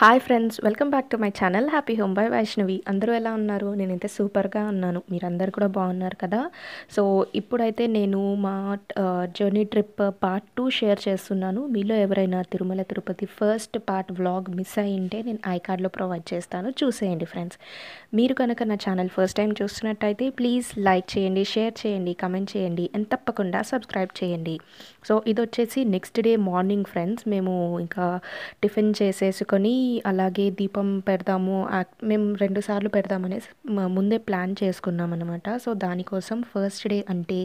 Hi friends, welcome back to my channel happy home by Vaishnavi. అందరూ ఎలా ఉన్నారు? నేనైతే సూపర్గా ఉన్నాను. మీరందరూ కూడా బాగున్నారు కదా. సో ఇప్పుడైతే నేను మా జర్నీ ట్రిప్ పార్ట్ 2 షేర్ చేస్తున్నాను. మీలో ఎవరైనా Tirumala Tirupati first part vlog miss అయ్యింటే నేను ఐకార్డ్లో ప్రొవైడ్ చేస్తాను, చూసేయండి ఫ్రెండ్స్. మీరు కనుక నా ఛానల్ ఫస్ట్ టైం చూస్తున్నట్టయితే ప్లీజ్ లైక్ చేయండి, షేర్ చేయండి, కమెంట్ చేయండి అండ్ తప్పకుండా సబ్స్క్రైబ్ చేయండి. సో ఇది వచ్చేసి నెక్స్ట్ డే మార్నింగ్ ఫ్రెండ్స్. మేము ఇంకా టిఫిన్ చేసేసుకొని అలాగే దీపం పెడదాము. మేము 2 సార్లు పెడదామనేసి ముందే ప్లాన్ చేసుకున్నాం అనమాట. సో దానికోసం ఫస్ట్ డే అంటే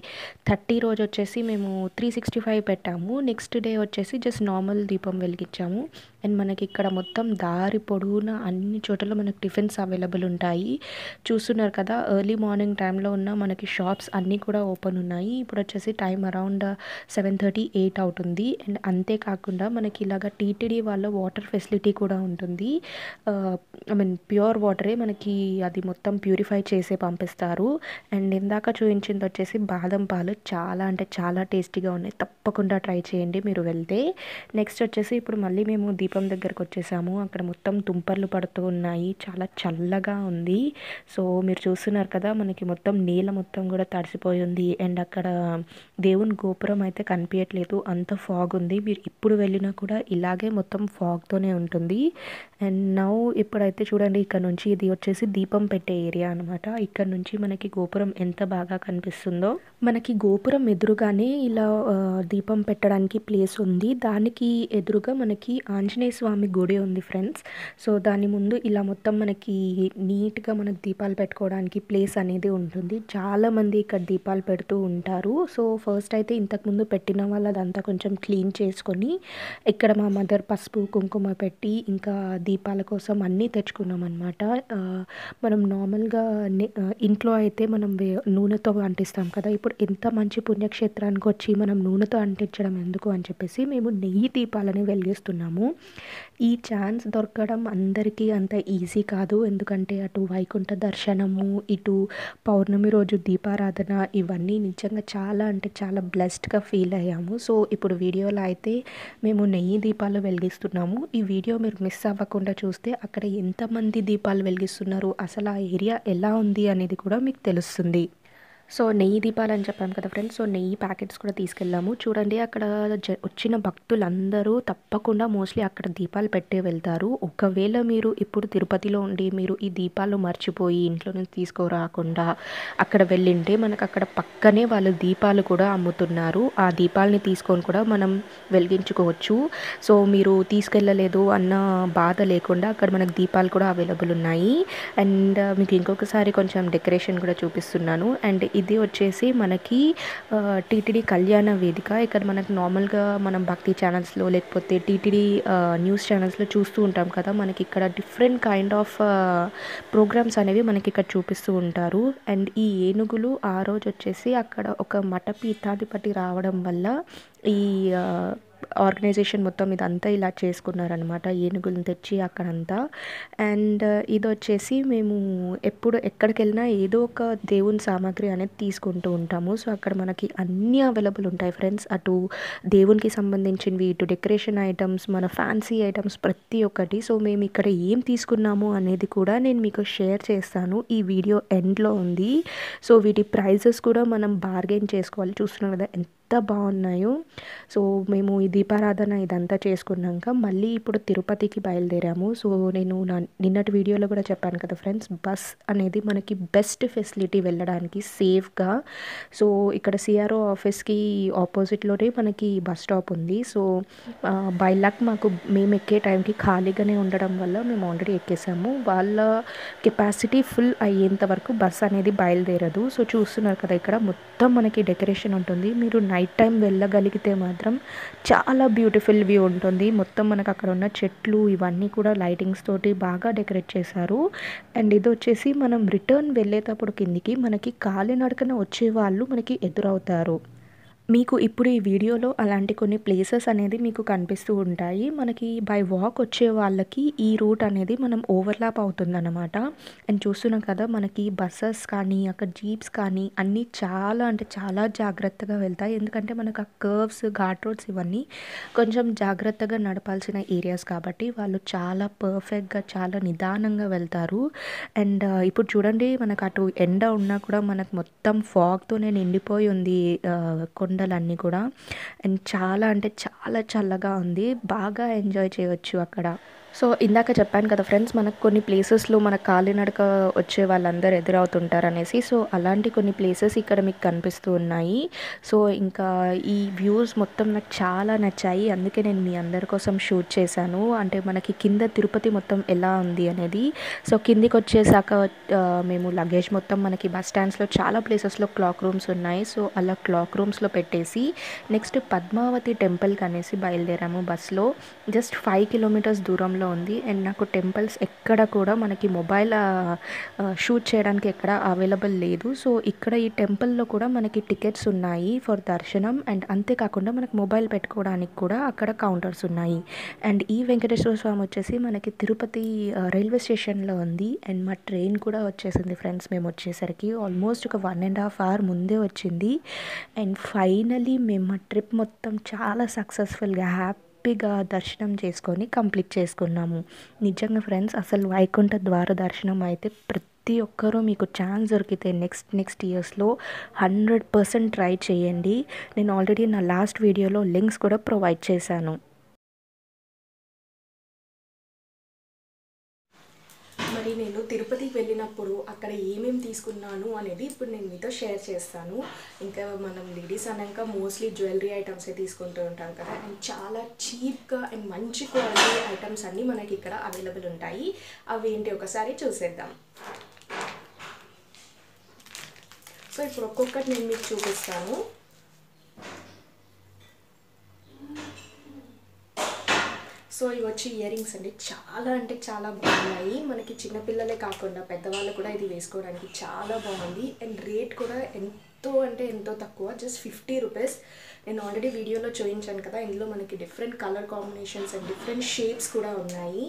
30 రోజు వచ్చేసి మేము 365 పెట్టాము. నెక్స్ట్ డే వచ్చేసి జస్ట్ నార్మల్ దీపం వెలిగించాము. అండ్ మనకి ఇక్కడ మొత్తం దారి పొడవునా అన్ని చోట్ల మనకి టిఫిన్స్ అవైలబుల్ ఉంటాయి. చూస్తున్నారు కదా, ఎర్లీ మార్నింగ్ టైంలో ఉన్న మనకి షాప్స్ అన్నీ కూడా ఓపెన్ ఉన్నాయి. ఇప్పుడు వచ్చేసి టైం అరౌండ్ 7:30, 8 అవుతుంది. అండ్ అంతేకాకుండా మనకి ఇలాగ టీటీడీ వాళ్ళ వాటర్ ఫెసిలిటీ కూడా ఉంటుంది. ఐ మీన్ ప్యూర్ వాటరే మనకి అది మొత్తం ప్యూరిఫై చేసే పంపిస్తారు. అండ్ ఇందాక చూపించింది వచ్చేసి బాదం పాలు, చాలా అంటే చాలా టేస్టీగా ఉన్నాయి. తప్పకుండా ట్రై చేయండి మీరు వెళ్తే. నెక్స్ట్ వచ్చేసి ఇప్పుడు మళ్ళీ మేము దీపం దగ్గరకు వచ్చేసాము. అక్కడ మొత్తం తుంపర్లు పడుతూ ఉన్నాయి, చాలా చల్లగా ఉంది. సో మీరు చూస్తున్నారు కదా, మనకి మొత్తం నేల మొత్తం కూడా తడిసిపోయి ఉంది. అండ్ అక్కడ దేవుని గోపురం అయితే కనిపించట్లేదు, అంత ఫాగ్ ఉంది. మీరు ఇప్పుడు వెళ్ళినా కూడా ఇలాగే మొత్తం ఫాగ్తోనే ఉంటుంది. అండ్ నౌ ఇప్పుడైతే చూడండి, ఇక్కడ నుంచి ఇది వచ్చేసి దీపం పెట్టే ఏరియా అనమాట. ఇక్కడ నుంచి మనకి గోపురం ఎంత బాగా కనిపిస్తుందో. మనకి గోపురం ఎదురుగానే ఇలా దీపం పెట్టడానికి ప్లేస్ ఉంది. దానికి ఎదురుగా మనకి ఆంజనేయ స్వామి గుడి ఉంది ఫ్రెండ్స్. సో దాని ముందు ఇలా మొత్తం మనకి నీట్గా మనకి దీపాలు పెట్టుకోవడానికి ప్లేస్ అనేది ఉంటుంది. చాలామంది ఇక్కడ దీపాలు పెడుతూ ఉంటారు. సో ఫస్ట్ అయితే ఇంతకుముందు పెట్టిన వాళ్ళు అదంతా కొంచెం క్లీన్ చేసుకొని ఇక్కడ మా మదర్ పసుపు కుంకుమ పెట్టి ఇంకా దీపాల కోసం అన్నీ తెచ్చుకున్నాం అనమాట. మనం నార్మల్గా ఇంట్లో అయితే మనం నూనెతో అంటిస్తాం కదా. ఇప్పుడు ఎంత మంచి పుణ్యక్షేత్రానికి వచ్చి మనం నూనెతో అంటించడం ఎందుకు అని చెప్పేసి మేము నెయ్యి దీపాలని వెలిగిస్తున్నాము. ఈ ఛాన్స్ దొరకడం అందరికీ అంత ఈజీ కాదు. ఎందుకంటే అటు వైకుంఠ దర్శనము, ఇటు పౌర్ణమి రోజు దీపారాధన, ఇవన్నీ నిజంగా చాలా అంటే చాలా బ్లెస్డ్గా ఫీల్ అయ్యాము. సో ఇప్పుడు వీడియోలో అయితే మేము నెయ్యి దీపాలు వెలిగిస్తున్నాము. ఈ వీడియో మీరు మిస్ అవ్వకుండా చూస్తే అక్కడ ఎంతమంది దీపాలు వెలిగిస్తున్నారు, అసలు ఆ ఏరియా ఎలా ఉంది అనేది కూడా మీకు తెలుస్తుంది. సో నెయ్యి దీపాలు అని చెప్పాము కదా ఫ్రెండ్స్. సో నెయ్యి ప్యాకెట్స్ కూడా తీసుకెళ్ళాము. చూడండి, అక్కడ వచ్చిన భక్తులందరూ తప్పకుండా మోస్ట్లీ అక్కడ దీపాలు పెట్టే వెళ్తారు. ఒకవేళ మీరు ఇప్పుడు తిరుపతిలో ఉండి మీరు ఈ దీపాలు మర్చిపోయి ఇంట్లో నుంచి తీసుకురాకుండా అక్కడ వెళ్ళింటే మనకు అక్కడ పక్కనే వాళ్ళు దీపాలు కూడా అమ్ముతున్నారు. ఆ దీపాలని తీసుకొని కూడా మనం వెలిగించుకోవచ్చు. సో మీరు తీసుకెళ్ళలేదు అన్న బాధ లేకుండా అక్కడ మనకు దీపాలు కూడా అవైలబుల్ ఉన్నాయి. అండ్ మీకు ఇంకొకసారి కొంచెం డెకరేషన్ కూడా చూపిస్తున్నాను. అండ్ ఇది వచ్చేసి మనకి టీటీడీ కళ్యాణ వేదిక. ఇక్కడ మనకి నార్మల్గా మనం భక్తి ఛానల్స్లో లేకపోతే టీటీడీ న్యూస్ ఛానల్స్లో చూస్తూ ఉంటాం కదా. మనకి ఇక్కడ డిఫరెంట్ కైండ్ ఆఫ్ ప్రోగ్రామ్స్ అనేవి మనకి ఇక్కడ చూపిస్తూ ఉంటారు. అండ్ ఈ ఏనుగులు ఆ రోజు వచ్చేసి అక్కడ ఒక మఠ పీఠాధిపతి రావడం వల్ల ఈ ఆర్గనైజేషన్ మొత్తం ఇదంతా ఇలా చేసుకున్నారనమాట, ఏనుగులను తెచ్చి అక్కడంతా. అండ్ ఇది వచ్చేసి మేము ఎప్పుడు ఎక్కడికి వెళ్ళినా ఏదో ఒక దేవుని సామాగ్రి అనేది తీసుకుంటూ ఉంటాము. సో అక్కడ మనకి అన్నీ అవైలబుల్ ఉంటాయి ఫ్రెండ్స్. అటు దేవునికి సంబంధించినవి, ఇటు డెకరేషన్ ఐటమ్స్, మన ఫ్యాన్సీ ఐటమ్స్ ప్రతి ఒక్కటి. సో మేము ఇక్కడ ఏం తీసుకున్నాము అనేది కూడా నేను మీకు షేర్ చేస్తాను. ఈ వీడియో ఎండ్లో ఉంది. సో వీటి ప్రైజెస్ కూడా మనం బార్గెన్ చేసుకోవాలి. చూస్తున్నాం కదా ఎంత బాగున్నాయో. సో మేము ఈ దీపారాధన ఇదంతా చేసుకున్నాక మళ్ళీ ఇప్పుడు తిరుపతికి బయలుదేరాము. సో నేను నిన్నటి వీడియోలో కూడా చెప్పాను కదా ఫ్రెండ్స్, బస్ అనేది మనకి బెస్ట్ ఫెసిలిటీ వెళ్ళడానికి సేఫ్గా. సో ఇక్కడ సిఆర్ఓ ఆఫీస్కి ఆపోజిట్లోనే మనకి బస్ స్టాప్ ఉంది. సో బై లక్ మాకు మేము ఎక్కే టైంకి ఖాళీగానే ఉండడం వల్ల మేము ఆల్రెడీ ఎక్కేసాము. వాళ్ళ కెపాసిటీ ఫుల్ అయ్యేంత వరకు బస్ అనేది బయలుదేరదు. సో చూస్తున్నారు కదా, ఇక్కడ మొత్తం మనకి డెకరేషన్ ఉంటుంది. మీరు నైట్ టైం వెళ్ళగలిగితే మాత్రం చాలా బ్యూటిఫుల్ వ్యూ ఉంటుంది. మొత్తం మనకు అక్కడ ఉన్న చెట్లు ఇవన్నీ కూడా లైటింగ్స్ తోటి బాగా డెకరేట్ చేశారు. అండ్ ఇది వచ్చేసి మనం రిటర్న్ వెళ్ళేటప్పుడు కిందికి మనకి కాలినడకన వచ్చే వాళ్ళు మనకి ఎదురవుతారు. మీకు ఇప్పుడు ఈ వీడియోలో అలాంటి కొన్ని ప్లేసెస్ అనేది మీకు కనిపిస్తూ ఉంటాయి. మనకి బై వాక్ వచ్చే వాళ్ళకి ఈ రూట్ అనేది మనం ఓవర్‌లాప్ అవుతుందన్నమాట. అండ్ చూస్తున్నాం కదా! మనకి బసెస్ కానీ, అక్కడ జీప్స్ కానీ అన్నీ చాలా అంటే చాలా జాగ్రత్తగా వెళ్తాయి. ఎందుకంటే మనకు ఆ కర్వ్స్, ఘాట్ రోడ్స్ ఇవన్నీ కొంచెం జాగ్రత్తగా నడపాల్సిన ఏరియాస్ కాబట్టి వాళ్ళు చాలా పర్ఫెక్ట్‌గా, చాలా నిదానంగా వెళ్తారు. అండ్ ఇప్పుడు చూడండి మనకు అటు ఎండ ఉన్నా కూడా మనకు మొత్తం ఫాగ్‌తోనే నిండిపోయి ఉంది కొండలన్నీ కూడా. అండ్ చాలా అంటే చాలా చల్లగా ఉంది. బాగా ఎంజాయ్ చేయొచ్చు అక్కడ. సో, ఇందాక చెప్పాను కదా ఫ్రెండ్స్, మనకు కొన్ని ప్లేసెస్‌లో మన కాలినడక వచ్చే వాళ్ళందరూ ఎదురవుతుంటారనేసి. సో, అలాంటి కొన్ని ప్లేసెస్ ఇక్కడ మీకు కనిపిస్తూ ఉన్నాయి. సో, ఇంకా ఈ వ్యూస్ మొత్తం నాకు చాలా నచ్చాయి. అందుకే నేను మీ అందరి కోసం షూట్ చేశాను. అంటే మనకి కింద తిరుపతి మొత్తం ఎలా ఉంది అనేది. సో, కిందికొచ్చేసాక మేము లగేజ్ మొత్తం మనకి బస్ స్టాండ్స్‌లో చాలా ప్లేసెస్‌లో క్లాక్ రూమ్స్ ఉన్నాయి. సో, అలా క్లాక్ రూమ్స్‌లో పెట్టేసి నెక్స్ట్ పద్మావతి టెంపుల్‌కి అనేసి బయలుదేరాము బస్‌లో. జస్ట్ 5 కిలోమీటర్స్ దూరంలో ఉంది. అండ్ నాకు టెంపుల్స్ ఎక్కడ కూడా మనకి మొబైల్ షూట్ చేయడానికి ఎక్కడ అవైలబుల్ లేదు. సో, ఇక్కడ ఈ టెంపుల్‌లో కూడా మనకి టికెట్స్ ఉన్నాయి ఫర్ దర్శనం. అండ్ అంతేకాకుండా మనకు మొబైల్ పెట్టుకోవడానికి కూడా అక్కడ కౌంటర్స్ ఉన్నాయి. అండ్ ఈ వెంకటేశ్వర స్వామి వచ్చేసి మనకి తిరుపతి రైల్వే స్టేషన్‌లో ఉంది. అండ్ మా ట్రైన్ కూడా వచ్చేసింది ఫ్రెండ్స్ మేము వచ్చేసరికి. ఆల్మోస్ట్ ఒక 1½ అవర్ ముందే వచ్చింది. అండ్ ఫైనలీ మేము మా ట్రిప్ మొత్తం చాలా సక్సెస్ఫుల్‌గా హ్యాపీగా దర్శనం చేసుకొని కంప్లీట్ చేసుకున్నాము. నిజంగా ఫ్రెండ్స్ అసలు వైకుంఠ ద్వార దర్శనం అయితే ప్రతి ఒక్కరూ మీకు ఛాన్స్ దొరికితే నెక్స్ట్ ఇయర్స్‌లో 100% ట్రై చేయండి. నేను ఆల్రెడీ నా లాస్ట్ వీడియోలో లింక్స్ కూడా ప్రొవైడ్ చేశాను. మరి నేను తిరుపతికి వెళ్ళినప్పుడు అక్కడ ఏమేమి తీసుకున్నాను అనేది ఇప్పుడు నేను మీతో షేర్ చేస్తాను. ఇంకా మనం లేడీస్ అన్నాక మోస్ట్లీ జ్యువెలరీ ఐటమ్సే తీసుకుంటూ ఉంటాం కదా. అండ్ చాలా చీప్గా అండ్ మంచి క్వాలిటీ ఐటమ్స్ అన్నీ మనకి ఇక్కడ అవైలబుల్ ఉంటాయి. అవి ఏంటి ఒకసారి చూసేద్దాం. సో ఇప్పుడు ఒక్కొక్కటి నేను మీకు చూపిస్తాను. సో ఇవి వచ్చి ఇయర్ రింగ్స్ అండి. చాలా అంటే చాలా బాగున్నాయి. మనకి చిన్నపిల్లలే కాకుండా పెద్దవాళ్ళు కూడా ఇది వేసుకోవడానికి చాలా బాగుంది. అండ్ రేట్ కూడా ఎంతో అంటే ఎంతో తక్కువ, జస్ట్ 50 రూపీస్. నేను ఆల్రెడీ వీడియోలో చూపించాను కదా, ఇందులో మనకి different colour combinations and different shapes కూడా ఉన్నాయి.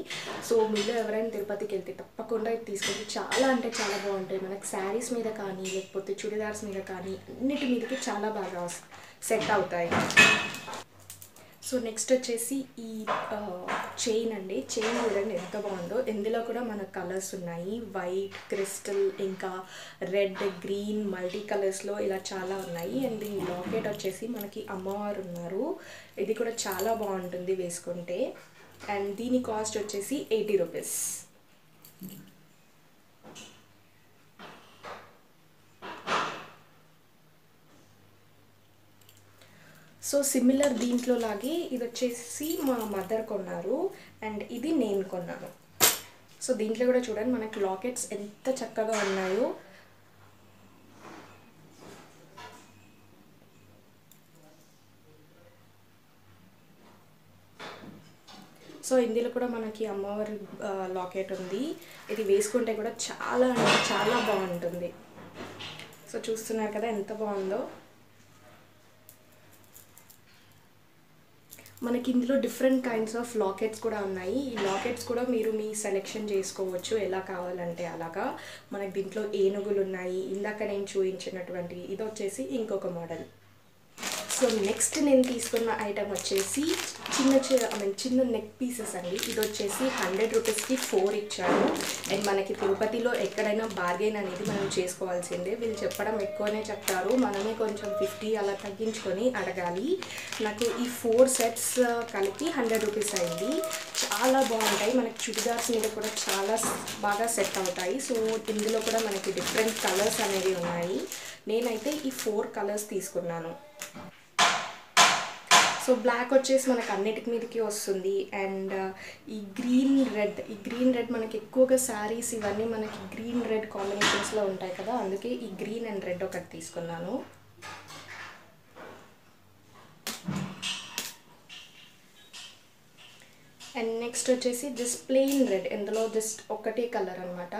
సో మీరు ఎవరైనా తిరుపతికి వెళ్తే తప్పకుండా ఇది తీసుకొని చాలా అంటే చాలా బాగుంటాయి. మనకి శారీస్ మీద కానీ లేకపోతే చుడిదార్స్ మీద కానీ అన్నిటి మీదకి చాలా బాగా సెట్ అవుతాయి. సో నెక్స్ట్ వచ్చేసి ఈ చైన్ అండి. చైన్ చూడండి ఎంత బాగుందో. ఇందులో కూడా మనకు కలర్స్ ఉన్నాయి, వైట్, క్రిస్టల్, ఇంకా రెడ్, గ్రీన్, మల్టీ కలర్స్లో ఇలా చాలా ఉన్నాయి. అండ్ ఈ లాకెట్ వచ్చేసి మనకి అమ్మవారు ఉన్నారు. ఇది కూడా చాలా బాగుంటుంది వేసుకుంటే. అండ్ దీని కాస్ట్ వచ్చేసి 80 రూపీస్. సో సిమిలర్ దీంట్లో లాగే ఇది వచ్చేసి మా మదర్ కొన్నారు అండ్ ఇది నేను కొన్నాను. సో దీంట్లో కూడా చూడండి మనకి లాకెట్స్ ఎంత చక్కగా ఉన్నాయో. సో ఇందులో కూడా మనకి అమ్మవారి లాకెట్ ఉంది. ఇది వేసుకుంటే కూడా చాలా అంటే చాలా బాగుంటుంది. సో చూస్తున్నారు కదా ఎంత బాగుందో. మనకి ఇందులో డిఫరెంట్ కైండ్స్ ఆఫ్ లాకెట్స్ కూడా ఉన్నాయి. ఈ లాకెట్స్ కూడా మీరు మీ సెలెక్షన్ చేసుకోవచ్చు ఎలా కావాలంటే అలాగా. మనకి దీంట్లో ఏనుగులు ఉన్నాయి. ఇందాక నేను చూపించినటువంటి ఇది వచ్చేసి ఇంకొక మోడల్. సో నెక్స్ట్ నేను తీసుకున్న ఐటమ్ వచ్చేసి చిన్న నెక్ పీసెస్ అండి. ఇది వచ్చేసి 100 రూపీస్కి 4 ఇచ్చారు. అండ్ మనకి తిరుపతిలో ఎక్కడైనా బార్గెన్ అనేది మనం చేసుకోవాల్సిందే. వీళ్ళు చెప్పడం ఎక్కువనే చెప్తారు, మనమే కొంచెం 50 అలా తగ్గించుకొని అడగాలి. నాకు ఈ 4 సెట్స్ కలిపి 100 రూపీస్ అయింది. చాలా బాగుంటాయి. మనకి చుడిదార్స్ మీద కూడా చాలా బాగా సెట్ అవుతాయి. సో ఇందులో కూడా మనకి డిఫరెంట్ కలర్స్ అనేవి ఉన్నాయి. నేనైతే ఈ 4 కలర్స్ తీసుకున్నాను. సో బ్లాక్ వచ్చేసి మనకు అన్నిటి మీదకి వస్తుంది. అండ్ ఈ గ్రీన్ రెడ్ మనకి ఎక్కువగా శారీస్ ఇవన్నీ మనకి గ్రీన్ రెడ్ కాంబినేషన్స్లో ఉంటాయి కదా, అందుకే ఈ గ్రీన్ అండ్ రెడ్ ఒకటి తీసుకున్నాను. అండ్ నెక్స్ట్ వచ్చేసి జస్ట్ ప్లెయిన్ రెడ్, ఇందులో జస్ట్ ఒకటే కలర్ అనమాట.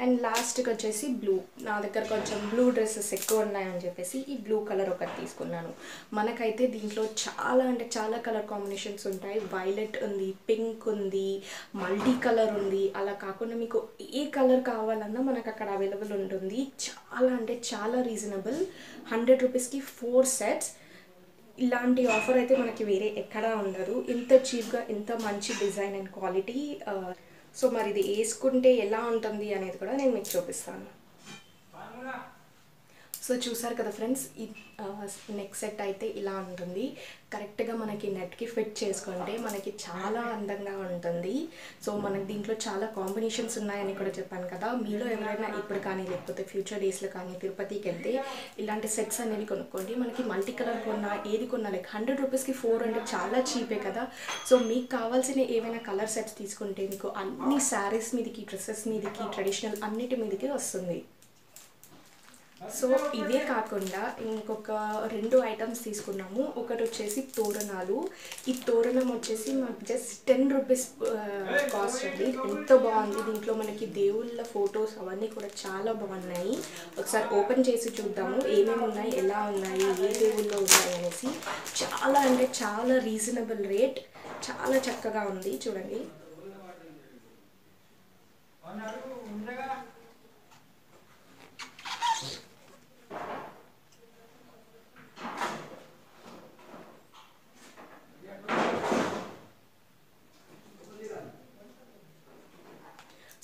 అండ్ లాస్ట్కి వచ్చేసి బ్లూ. నా దగ్గర కొంచెం బ్లూ డ్రెస్సెస్ ఎక్కువ ఉన్నాయని చెప్పేసి ఈ బ్లూ కలర్ ఒకటి తీసుకున్నాను. మనకైతే దీంట్లో చాలా అంటే చాలా కలర్ కాంబినేషన్స్ ఉంటాయి. వైలెట్ ఉంది, పింక్ ఉంది, మల్టీ కలర్ ఉంది. అలా కాకుండా మీకు ఏ కలర్ కావాలన్నా మనకు అక్కడ అవైలబుల్ ఉంటుంది. చాలా అంటే చాలా రీజనబుల్. 100 రూపీస్కి 4 సెట్స్. ఇలాంటి ఆఫర్ అయితే మనకి వేరే ఎక్కడా ఉండదు. ఇంత చీప్గా ఇంత మంచి డిజైన్ అండ్ క్వాలిటీ. సో మరి ఇది వేసుకుంటే ఎలా ఉంటుంది అనేది కూడా నేను మీకు చూపిస్తాను. సో చూసారు కదా ఫ్రెండ్స్, ఈ నెక్ సెట్ అయితే ఇలా ఉంటుంది. కరెక్ట్గా మనకి నెట్కి ఫిట్ చేసుకుంటే మనకి చాలా అందంగా ఉంటుంది. సో మనకి దీంట్లో చాలా కాంబినేషన్స్ ఉన్నాయని కూడా చెప్పాను కదా. మీలో ఎవరైనా ఇప్పుడు కానీ లేకపోతే ఫ్యూచర్ డేస్లో కానీ తిరుపతికి వెళ్తే ఇలాంటి సెట్స్ అనేవి కొనుక్కోండి. మనకి మల్టీ కలర్ కొన్నా ఏది కొన్నా లైక్ 100 రూపీస్కి 4 అంటే చాలా చీపే కదా. సో మీకు కావాల్సిన ఏవైనా కలర్ సెట్స్ తీసుకుంటే మీకు అన్ని శారీస్ మీదకి, డ్రెస్సెస్ మీదకి, ట్రెడిషనల్ అన్నిటి మీదకి వస్తుంది. సో ఇవే కాకుండా ఇంకొక 2 ఐటమ్స్ తీసుకున్నాము. ఒకటి వచ్చేసి తోరణాలు. ఈ తోరణం వచ్చేసి మాకు జస్ట్ 10 రూపీస్ కాస్ట్ అండి. ఎంత బాగుంది. దీంట్లో మనకి దేవుళ్ళ ఫొటోస్ అవన్నీ కూడా చాలా బాగున్నాయి. ఒకసారి ఓపెన్ చేసి చూద్దాము ఏమేమి ఉన్నాయి, ఎలా ఉన్నాయి, ఏ దేవుళ్ళు ఉన్నాయి అనేసి. చాలా అంటే చాలా రీజనబుల్ రేట్, చాలా చక్కగా ఉంది. చూడండి.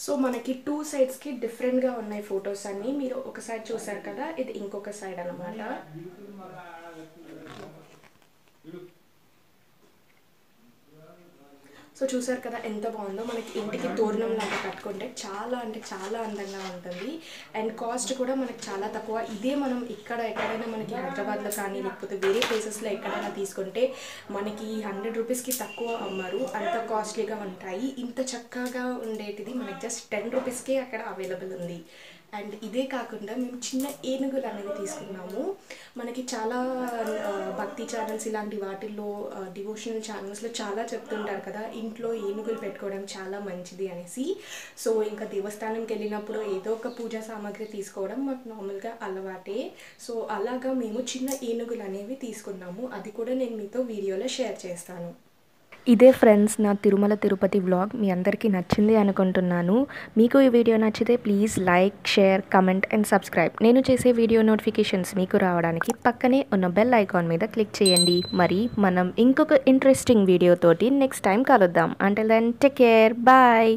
సో మనకి 2 సైడ్స్కి డిఫరెంట్గా ఉన్నాయి ఫొటోస్ అన్నీ. మీరు ఒక సైడ్ చూసారు కదా, ఇది ఇంకొక సైడ్ అన్నమాట. సో చూసారు కదా ఎంత బాగుందో. మనకి ఇంటికి తోరణం లాగా కట్టుకుంటే చాలా అంటే చాలా అందంగా ఉంటుంది. అండ్ కాస్ట్ కూడా మనకి చాలా తక్కువ. ఇదే మనం ఎక్కడైనా మనకి హైదరాబాద్లో కానీ లేకపోతే వేరే ప్లేసెస్లో ఎక్కడైనా తీసుకుంటే మనకి 100 రూపీస్కి తక్కువ అమ్మరు. అంత కాస్ట్లీగా ఉంటాయి. ఇంత చక్కగా ఉండేటిది మనకి జస్ట్ 10 రూపీస్కే అక్కడ అవైలబుల్ ఉంది. అండ్ ఇదే కాకుండా మేము చిన్న ఏనుగులు అనేవి తీసుకున్నాము. మనకి చాలా భక్తి ఛానల్స్ ఇలాంటి వాటిల్లో డివోషనల్ ఛానల్స్లో చాలా చెప్తుంటారు కదా, ఇంట్లో ఏనుగులు పెట్టుకోవడం చాలా మంచిది అనేసి. సో ఇంకా దేవస్థానంకి వెళ్ళినప్పుడు ఏదో ఒక పూజా సామాగ్రి తీసుకోవడం మాకు నార్మల్గా అలవాటే. సో అలాగా మేము చిన్న ఏనుగులు అనేవి తీసుకున్నాము. అది కూడా నేను మీతో వీడియోలో షేర్ చేస్తాను. ఇదే ఫ్రెండ్స్ నా తిరుమల తిరుపతి వ్లాగ్. మీ అందరికీ నచ్చింది అనుకుంటున్నాను. మీకు ఈ వీడియో నచ్చితే please like, share, comment and subscribe. నేను చేసే వీడియో నోటిఫికేషన్స్ మీకు రావడానికి పక్కనే ఉన్న బెల్ ఐకాన్ మీద క్లిక్ చేయండి. మరి మనం ఇంకొక ఇంట్రెస్టింగ్ వీడియోతోటి నెక్స్ట్ టైం కలుద్దాం. Until then take care, bye.